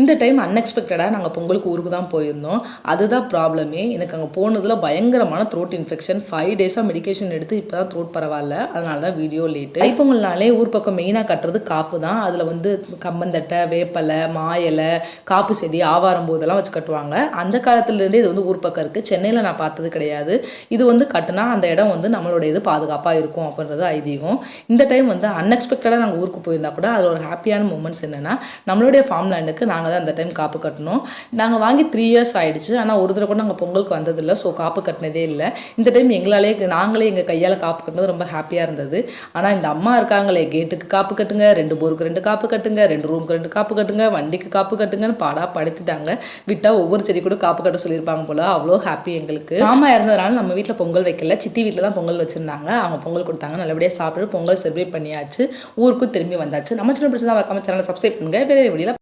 இந்த டைம் அன்எக்ஸ்பெக்டடாக நாங்கள் பொங்கலுக்கு ஊருக்கு தான் போயிருந்தோம். அதுதான் ப்ராப்ளமே. எனக்கு அங்கே போனதில் பயங்கரமான த்ரோட் இன்ஃபெக்ஷன். 5 டேஸாக மெடிக்கேஷன் எடுத்து இப்போ தான் த்ரோட் பரவாயில்ல. அதனால தான் வீடியோ லேட்டு. தைப்பொங்கல்னாலே ஊர் பக்கம் மெயினாக கட்டுறது காப்பு தான். அதில் வந்து கம்பந்தட்டை, வேப்பலை, மாயலை, காப்பு செடி, ஆவாரம் போதெல்லாம் வச்சு கட்டுவாங்க. அந்த காலத்துலேருந்தே இது வந்து ஊர் பக்கம் இருக்குது. சென்னையில் நான் பார்த்தது கிடையாது. இது வந்து கட்டுனா அந்த இடம் வந்து நம்மளோட இது பாதுகாப்பாக இருக்கும் அப்படின்றது ஐதீகம். இந்த டைம் வந்து அன்எக்ஸ்பெக்டடாக நாங்கள் ஊருக்கு போயிருந்தா கூட அதில் ஒரு ஹாப்பியான மூமெண்ட்ஸ் என்னென்னா, நம்மளுடைய ஃபார்ம் லேண்டுக்கு நாங்கள் தான் அந்த டைம் காப்பு கட்டணும். நாங்கள் வாங்கி 3 இயர்ஸ் ஆகிடுச்சு. ஆனால் ஒரு தடவை கூட நாங்கள் பொங்கலுக்கு வந்ததில்லை. ஸோ காப்பு கட்டினதே இல்லை. இந்த டைம் நாங்களே எங்கள் கையால் காப்பு கட்டினது ரொம்ப ஹாப்பியாக இருந்தது. ஆனால் இந்த அம்மா இருக்காங்களே, கேட்டுக்கு காப்பு கட்டுங்க, 2 போருக்கு 2 காப்பு கட்டுங்க, 2 ரூமுக்கு 2 காப்பு கட்டுங்க, வண்டிக்கு காப்பு கட்டுங்கன்னு பாடா படுத்திட்டாங்க. விட்டால் ஒவ்வொரு செடி கூட காப்பு கட்ட சொல்லியிருப்பாங்க போல். அவ்வளோ ஹாப்பி எங்களுக்கு. மாமா இருந்ததுனால நம்ம வீட்டில் பொங்கல் வைக்கல, சித்தி வீட்டில் தான் பொங்கல் வச்சுருந்தாங்க. அவங்க பொங்கல் கொடுத்தாங்க. நல்லபடியாக சாப்பிட்டு பொங்கல் செலிப்ரேட் பண்ணியாச்சு. ஊருக்கும் திரும்பி வந்தாச்சு. நம்ம சேனல் பிடிச்சதா மறக்காம சேனலை சப்ஸ்கிரைப் பண்ணுங்கள். வேறு வீடியோவில்